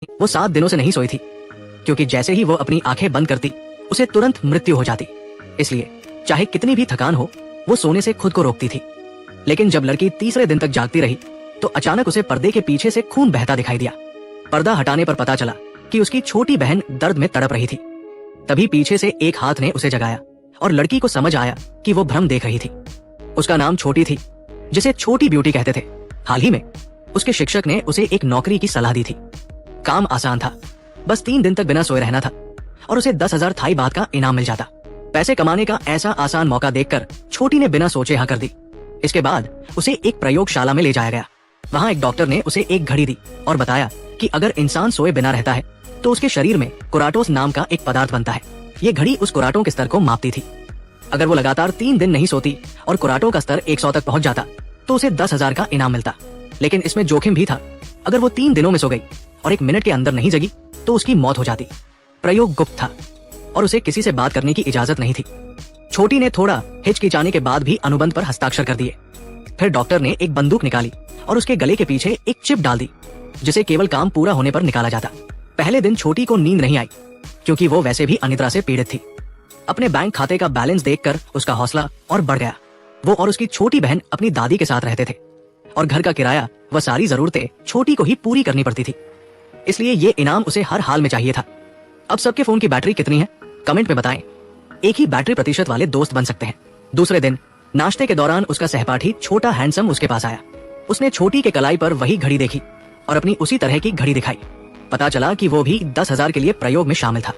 वो 7 दिनों से नहीं सोई थी, क्योंकि जैसे ही वो अपनी आंखें बंद करती उसे तुरंत मृत्यु हो जाती। इसलिए चाहे कितनी भी थकान हो, वो सोने से खुद को रोकती थी। लेकिन जब लड़की तीसरे दिन तक जागती रही तो अचानक उसे पर्दे के पीछे से खून बहता दिखाई दिया। पर्दा हटाने पर पता चला कि उसकी छोटी बहन दर्द में तड़प रही थी। तभी पीछे से एक हाथ ने उसे जगाया और लड़की को समझ आया कि वो भ्रम देख रही थी। उसका नाम छोटी थी, जिसे छोटी ब्यूटी कहते थे। हाल ही में उसके शिक्षक ने उसे एक नौकरी की सलाह दी थी। काम आसान था, बस 3 दिन तक बिना सोए रहना था और उसे 10,000 थाई बात का इनाम मिल जाता। पैसे कमाने का ऐसा आसान मौका देखकर छोटी ने बिना सोचे हाँ कर दी। इसके बाद उसे एक प्रयोगशाला में ले जाया गया। वहाँ एक डॉक्टर ने उसे एक घड़ी दी और बताया कि अगर इंसान सोए बिना रहता है तो उसके शरीर में कोराटोस नाम का एक पदार्थ बनता है। ये घड़ी उस कोराटो के स्तर को मापती थी। अगर वो लगातार 3 दिन नहीं सोती और कोराटो का स्तर 100 तक पहुंच जाता तो उसे 10,000 का इनाम मिलता। लेकिन इसमें जोखिम भी था। अगर वो 3 दिनों में सो गई और 1 मिनट के अंदर नहीं जगी तो उसकी मौत हो जाती। प्रयोग गुप्त था और उसे किसी से बात करने की इजाजत नहीं थी। छोटी ने थोड़ा हिचकिचाने के बाद भी अनुबंध पर हस्ताक्षर कर दिए। फिर डॉक्टर ने एक बंदूक निकाली और उसके गले के पीछे एक चिप डाल दी, जिसे केवल काम पूरा होने पर निकाला जाता। पहले दिन छोटी को नींद नहीं आई, क्योंकि वो वैसे भी अनिद्रा से पीड़ित थी। अपने बैंक खाते का बैलेंस देखकर उसका हौसला और बढ़ गया। वो और उसकी छोटी बहन अपनी दादी के साथ रहते थे और घर का किराया व सारी जरूरतें छोटी को ही पूरी करनी पड़ती थी। इसलिए ये इनाम उसे हर हाल में चाहिए था। अब सबके फोन की बैटरी कितनी है, कमेंट में बताएं। एक ही बैटरी प्रतिशत वाले दोस्त बन सकते हैं। दूसरे दिन नाश्ते के दौरान उसका सहपाठी छोटा हैंडसम उसके पास आया। उसने छोटी के कलाई पर वही घड़ी देखी और अपनी उसी तरह की घड़ी दिखाई। पता चला कि वो भी 10,000 के लिए प्रयोग में शामिल था।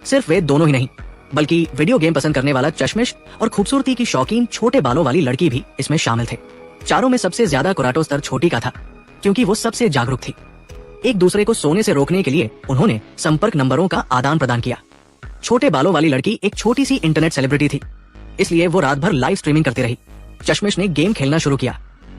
सिर्फ वे दोनों ही नहीं, बल्कि वीडियो गेम पसंद करने वाला चश्मिश और खूबसूरती की शौकीन छोटे बालों वाली लड़की भी इसमें शामिल थे। चारों में सबसे ज्यादा कोराटो स्तर छोटी का था, क्योंकि वो सबसे जागरूक थी। एक दूसरे को सोने से रोकने के लिए उन्होंने संपर्क नंबरों का आदान प्रदान किया। छोटे बालों वाली लड़की एक छोटी सी इंटरनेट सेलिब्रिटी थी, इसलिए वो रात भर लाइव स्ट्रीमिंग करती रही। चश्मिश ने गेम खेलना शुरू किया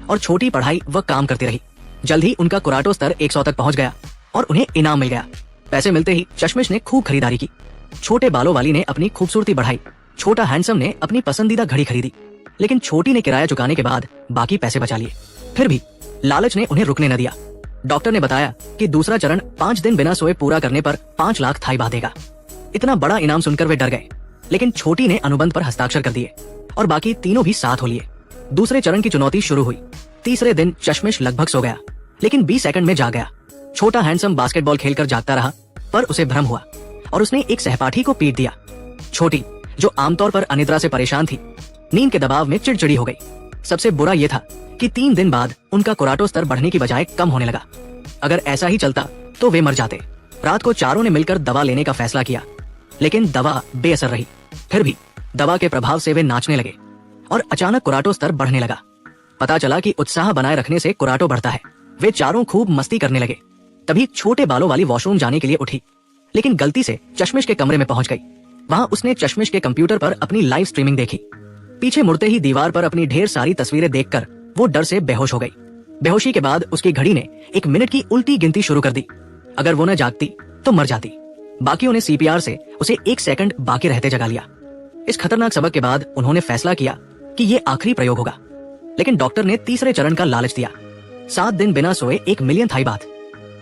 और छोटी पढ़ाई व काम करती रही। जल्द ही उनका कोराटो स्तर 100 तक पहुंच गया और उन्हें इनाम मिल गया। पैसे मिलते ही चश्मिश ने खूब खरीदारी की। छोटे बालों वाली ने अपनी खूबसूरती बढ़ाई, छोटा हैंडसम ने अपनी पसंदीदा घड़ी खरीदी। लेकिन छोटी ने किराया चुकाने के बाद बाकी पैसे बचा लिए। फिर भी लालच ने उन्हें रुकने न दिया। डॉक्टर ने बताया कि दूसरा चरण 5 दिन बिना सोए पूरा करने पर 5 लाख थाई बात देगा। इतना बड़ा इनाम सुनकर वे डर गए, लेकिन छोटी ने अनुबंध पर हस्ताक्षर कर दिए और बाकी तीनों भी साथ हो लिए। दूसरे चरण की चुनौती शुरू हुई। तीसरे दिन चश्मिश लगभग सो गया, लेकिन 20 सेकंड में जाग गया। छोटा हैंडसम बास्केटबॉल खेलकर जागता रहा, पर उसे भ्रम हुआ और उसने एक सहपाठी को पीट दिया। छोटी, जो आमतौर पर अनिद्रा से परेशान थी, नींद के दबाव में चिड़चिड़ी हो गई। सबसे बुरा यह था कि 3 दिन बाद उनका कोराटो स्तर बढ़ने की बजाय कम होने लगा। अगर ऐसा ही चलता तो वे मर जाते। रात को चारों ने मिलकर दवा लेने का फैसला किया, लेकिन दवा बेअसर रही। फिर भी दवा के प्रभाव से वे नाचने लगे और अचानक कोराटो स्तर बढ़ने लगा। पता चला कि उत्साह बनाए रखने से कोराटो बढ़ता है। वे चारों खूब मस्ती करने लगे। तभी छोटे बालों वाली वॉशरूम जाने के लिए उठी, लेकिन गलती से चश्मिश के कमरे में पहुंच गई। वहां उसने चश्मिश के कंप्यूटर पर अपनी लाइव स्ट्रीमिंग देखी। पीछे मुड़ते ही दीवार पर अपनी ढेर सारी तस्वीरें देखकर वो डर से बेहोश हो गई। बेहोशी के बाद उसकी घड़ी ने 1 मिनट की उल्टी गिनती शुरू कर दी। अगर वो न जागती तो मर जाती। बाकियों ने CPR से उसे 1 सेकंड बाकी रहते जगा लिया। इस खतरनाक सबक के बाद उन्होंने फैसला किया कि ये आखिरी प्रयोग होगा। लेकिन डॉक्टर ने तीसरे चरण का लालच दिया। 7 दिन बिना सोए 1 मिलियन थाई बात।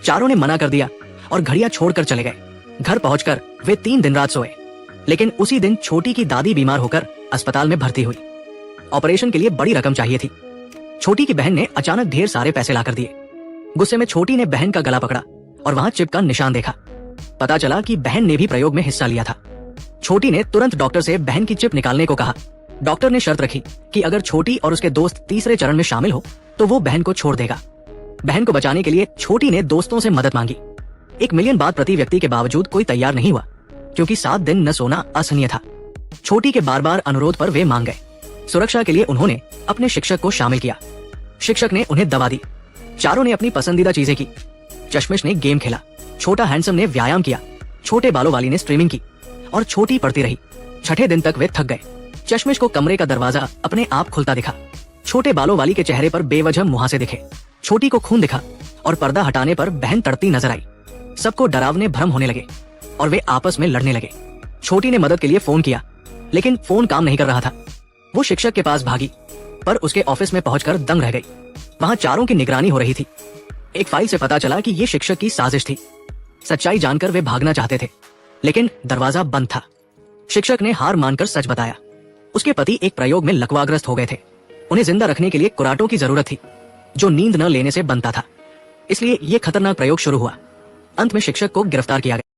चारों ने मना कर दिया और घड़ियां छोड़कर चले गए। घर पहुंचकर वे 3 दिन रात सोए, लेकिन उसी दिन छोटी की दादी बीमार होकर अस्पताल में भर्ती हुई। ऑपरेशन के लिए बड़ी रकम चाहिए थी। छोटी की बहन ने अचानक ढेर सारे पैसे लाकर दिए। गुस्से में छोटी ने बहन का गला पकड़ा और वहां चिप का निशान देखा। पता चला कि बहन ने भी प्रयोग में हिस्सा लिया था। छोटी ने तुरंत डॉक्टर से बहन की चिप निकालने को कहा। डॉक्टर ने शर्त रखी कि अगर छोटी और उसके दोस्त तीसरे चरण में शामिल हो तो वो बहन को छोड़ देगा। बहन को बचाने के लिए छोटी ने दोस्तों से मदद मांगी। 1 मिलियन बात प्रति व्यक्ति के बावजूद कोई तैयार नहीं हुआ, क्योंकि 7 दिन न सोना असहनीय था। छोटी के बार बार अनुरोध पर वे मान गए। सुरक्षा के लिए उन्होंने अपने शिक्षक को शामिल किया। शिक्षक ने उन्हें दवा दी। चारों ने अपनी पसंदीदा चीजें की। चश्मिश ने गेम खेला, छोटा हैंडसम ने व्यायाम किया, छोटे बालों वाली ने स्ट्रीमिंग की और छोटी पढ़ती रही। 6ठे दिन तक वे थक गए। चश्मिश को कमरे का दरवाजा अपने आप खुलता दिखा। छोटे बालों वाली के चेहरे पर बेवजह मुहासे दिखे। छोटी को खून दिखा और पर्दा हटाने पर बहन तड़पती नजर आई। सबको डरावने भ्रम होने लगे और वे आपस में लड़ने लगे। छोटी ने मदद के लिए फोन किया, लेकिन फोन काम नहीं कर रहा था। वो शिक्षक के पास भागी, पर उसके ऑफिस में पहुंचकर दंग रह गई। वहां चारों की निगरानी हो रही थी। एक फाइल से पता चला कि ये शिक्षक की साजिश थी। सच्चाई जानकर वे भागना चाहते थे, लेकिन दरवाजा बंद था। शिक्षक ने हार मानकर सच बताया। उसके पति एक प्रयोग में लकवाग्रस्त हो गए थे। उन्हें जिंदा रखने के लिए कुराटों की जरूरत थी, जो नींद न लेने से बनता था। इसलिए यह खतरनाक प्रयोग शुरू हुआ। अंत में शिक्षक को गिरफ्तार किया गया।